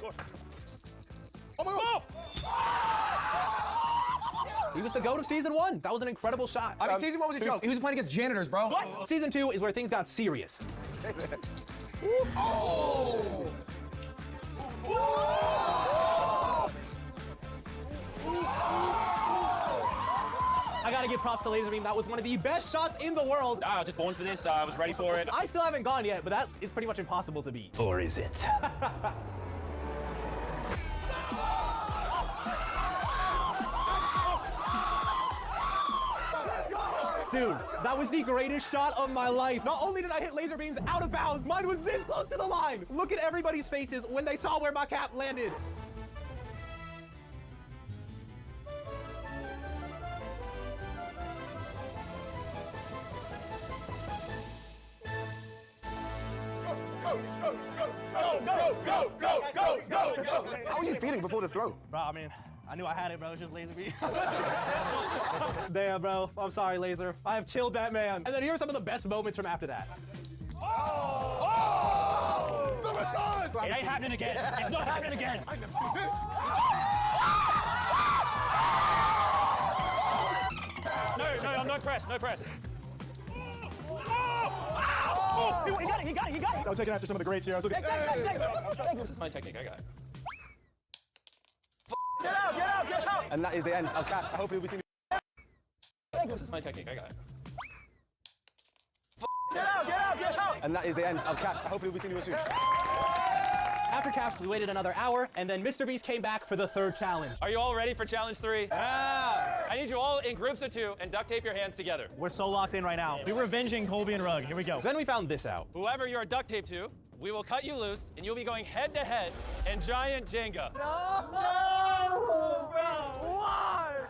score. Oh my God! Oh! He was the GOAT of Season 1. That was an incredible shot. I mean, Season 1 was a joke. He was playing against janitors, bro. What? Season 2 is where things got serious. Oh! I gotta give props to Laser Beam. That was one of the best shots in the world. I was just born for this. I was ready for it. I still haven't gone yet, but that is pretty much impossible to beat. Or is it? Dude, that was the greatest shot of my life. Not only did I hit Laser Beams out of bounds, mine was this close to the line. Look at everybody's faces when they saw where my cap landed. How are you feeling before the throw? Bro, I mean, I knew I had it, bro. It's just Laser Beam. Damn, bro. I'm sorry, Laser. I have killed that man. And then here are some of the best moments from after that. Oh! The return! It ain't happening again. It's not happening again. I've never seen this. No, I'm not pressed. No press. Oh, he got it. I was taking after some of the greats here. I was looking. This is my technique. I got it. Get out. And that is the end of Caps. Hopefully we'll be seeing. This is my technique. I got it. Get out. And that is the end of Caps. Hopefully we'll be seeing you soon. After Caps, we waited another hour, and then Mr. Beast came back for the third challenge. Are you all ready for challenge 3? Ah! I need you all in groups of 2 and duct tape your hands together. We're so locked in right now. We're revenging Colby and Rugg. Here we go. Then we found this out. Whoever you're duct taped to, we will cut you loose, and you'll be going head to head in giant Jenga.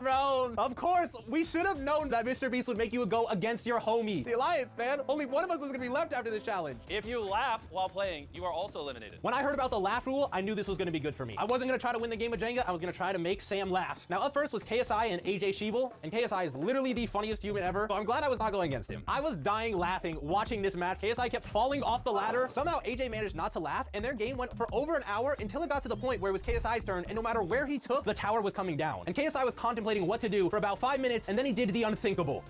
Bro, of course, we should have known that Mr. Beast would make you go against your homie. The Alliance, man. Only one of us was gonna be left after this challenge. If you laugh while playing, you are also eliminated. When I heard about the laugh rule, I knew this was gonna be good for me. I wasn't gonna try to win the game of Jenga, I was gonna try to make Sam laugh. Now up first was KSI and AJ Sheeble, and KSI is literally the funniest human ever, so I'm glad I was not going against him. I was dying laughing watching this match. KSI kept falling off the ladder. Somehow AJ managed not to laugh, and their game went for over an hour until it got to the point where it was KSI's turn, and no matter where he took, the tower was coming down. And KSI was contemplating what to do for about 5 minutes, and then he did the unthinkable.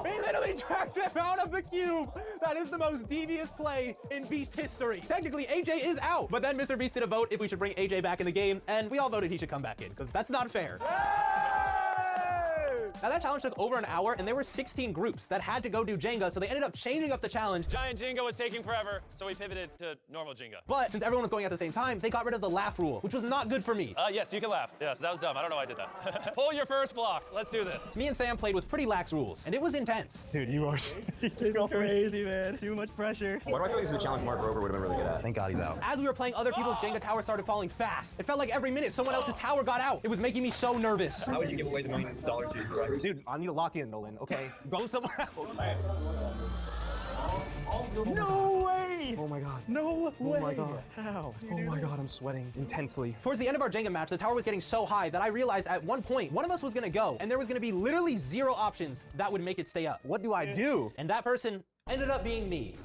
He literally dragged him out of the cube. That is the most devious play in Beast history. Technically, AJ is out, but then Mr. Beast did a vote if we should bring AJ back in the game, and we all voted he should come back in, because that's not fair. Now that challenge took over an hour, and there were 16 groups that had to go do Jenga, so they ended up changing up the challenge. Giant Jenga was taking forever, so we pivoted to normal Jenga. But since everyone was going at the same time, they got rid of the laugh rule, which was not good for me. Yes, you can laugh. Yes, that was dumb. I don't know why I did that. Pull your first block. Let's do this. Me and Sam played with pretty lax rules, and it was intense. Dude, you are this is crazy, man. Too much pressure. Why do I feel like this is a challenge Mark Rover would have been really good at? Thank God he's out. As we were playing, other people's Jenga towers started falling fast. It felt like every minute someone else's tower got out. It was making me so nervous. How would you give away the millions of dollars to your subscribers? Dude, I need to lock in, Nolan, okay? Go somewhere else. No way! Oh my God. No way! Oh my God. How? Oh my God, I'm sweating intensely. Towards the end of our Jenga match, the tower was getting so high that I realized at one point, one of us was gonna go, and there was gonna be literally 0 options that would make it stay up. What do I do? And that person ended up being me.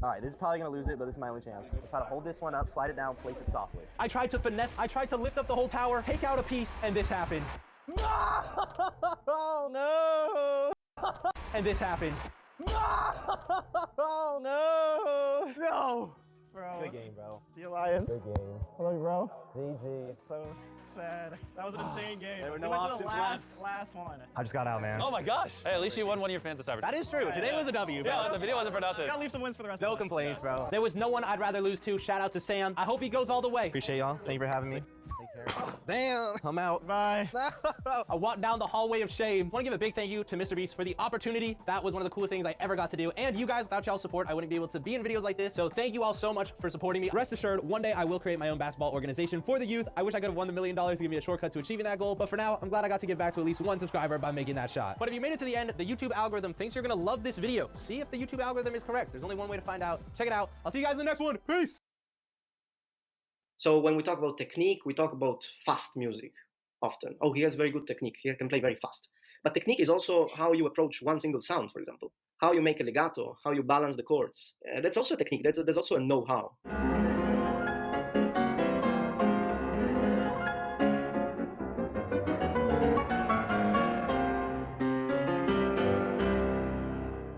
All right, this is probably gonna lose it, but this is my only chance. I'll try to hold this one up, slide it down, place it softly. I tried to finesse, I tried to lift up the whole tower, take out a piece, and this happened. Oh no! And this happened. Oh no! No! Bro. Good game, bro. The Alliance. Good game. Hello, bro. GG. It's so sad. That was an insane game. There were We no went to the options last one. I just got out, man. Oh my gosh. Hey, at least you won one of your fans this That is true. Today was a W, bro. Yeah, the video wasn't for nothing. Gotta leave some wins for the rest No of us. complaints, bro. There was no one I'd rather lose to. Shout out to Sam. I hope he goes all the way. Appreciate y'all. Thank you for having me. Take care. Damn, I'm out. Bye. I walked down the hallway of shame. I want to give a big thank you to Mr. Beast for the opportunity. That was one of the coolest things I ever got to do. And you guys, without y'all's support, I wouldn't be able to be in videos like this. So thank you all so much for supporting me. Rest assured, one day I will create my own basketball organization for the youth. I wish I could have won the $1 million to give me a shortcut to achieving that goal. But for now, I'm glad I got to give back to at least 1 subscriber by making that shot. But if you made it to the end, the YouTube algorithm thinks you're going to love this video. See if the YouTube algorithm is correct. There's only one way to find out. Check it out. I'll see you guys in the next one. Peace. So when we talk about technique, we talk about fast music often. Oh, he has very good technique. He can play very fast. But technique is also how you approach one single sound, for example, how you make a legato, how you balance the chords. That's also a technique. There's also a know-how.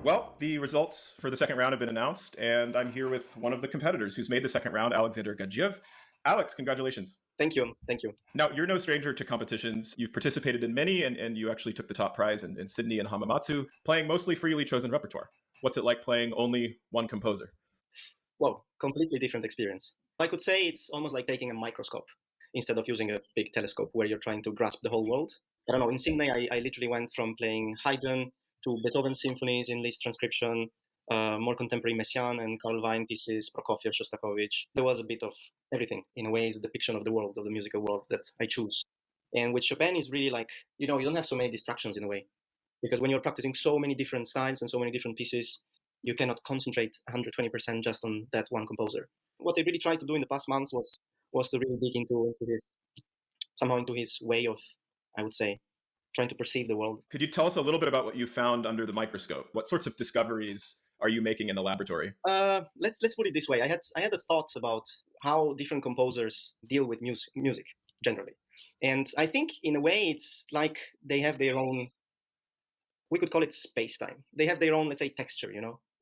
Well, the results for the second round have been announced, and I'm here with one of the competitors who's made the second round, Alexander Gadjiev. Alex, congratulations. Thank you. Thank you. Now, you're no stranger to competitions. You've participated in many, and you actually took the top prize in Sydney and Hamamatsu, playing mostly freely chosen repertoire. What's it like playing only one composer? Well, completely different experience. I could say it's almost like taking a microscope instead of using a big telescope where you're trying to grasp the whole world. I don't know, in Sydney, I literally went from playing Haydn to Beethoven symphonies in Liszt transcription, more contemporary Messiaen and Karl Weill pieces, Prokofiev, Shostakovich. There was a bit of everything, in a way, is a depiction of the world, of the musical world that I choose. And with Chopin is really like, you don't have so many distractions in a way. Because when you're practicing so many different styles and so many different pieces, you cannot concentrate 120% just on that one composer. What I really tried to do in the past months was to really dig into his way of, I would say, trying to perceive the world. Could you tell us a little bit about what you found under the microscope? What sorts of discoveries are you making in the laboratory? Let's put it this way. I had a thought about how different composers deal with music generally. And I think in a way it's like they have their own, we could call it space-time. They have their own, let's say, texture,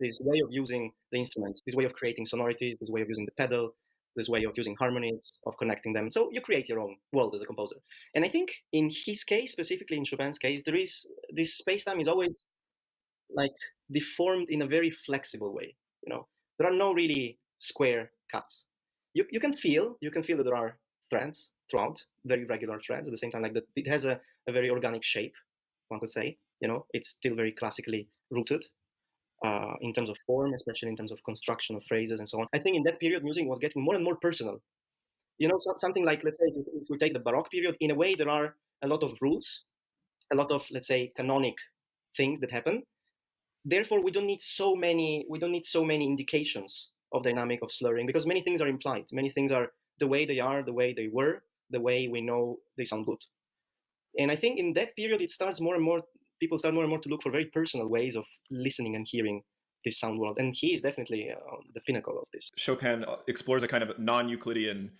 this way of using the instruments, this way of creating sonorities, this way of using the pedal, this way of using harmonies, of connecting them. So you create your own world as a composer. And I think in his case, specifically in Chopin's case, there is this space-time is always like deformed in a very flexible way. There are no really square cuts. You can feel that there are threads throughout, very regular threads at the same time, like that it has a very organic shape, one could say. It's still very classically rooted. In terms of form, especially in terms of construction of phrases and so on. I think in that period, music was getting more and more personal. Something like, let's say, if we take the Baroque period, in a way, there are a lot of rules, a lot of, let's say, canonic things that happen. Therefore, we don't need so many indications of dynamic, of slurring, because many things are implied. Many things are the way they are, the way they were, the way we know they sound good. And I think in that period, people start more and more to look for very personal ways of listening and hearing this sound world. And he is definitely the pinnacle of this. Chopin explores a kind of non-Euclidean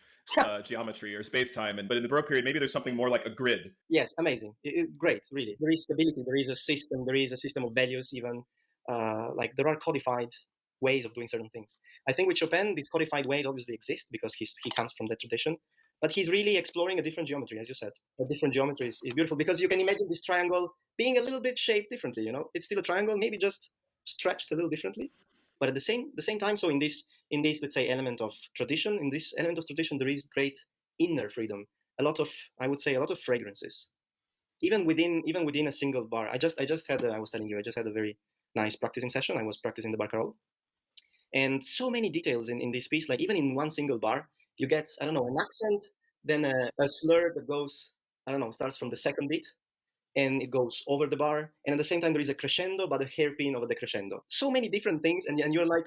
geometry or space-time, but in the Baroque period, maybe there's something more like a grid. Yes, amazing. Great, really. There is stability, there is a system of values even. Like there are codified ways of doing certain things. I think with Chopin, these codified ways obviously exist because he comes from that tradition. But he's really exploring a different geometry, as you said. A different geometry is beautiful because you can imagine this triangle being a little bit shaped differently. It's still a triangle, maybe just stretched a little differently. But at the same time, so in this let's say element of tradition, there is great inner freedom. I would say a lot of fragrances, even within a single bar. I just had I was telling you, I just had a very nice practicing session. I was practicing the barcarolle, and so many details in this piece. Like even in one single bar, you get, I don't know, an accent, then a slur that goes, I don't know, starts from the second beat, and it goes over the bar. And at the same time, there is a crescendo, but a hairpin over the crescendo. So many different things. And you're like,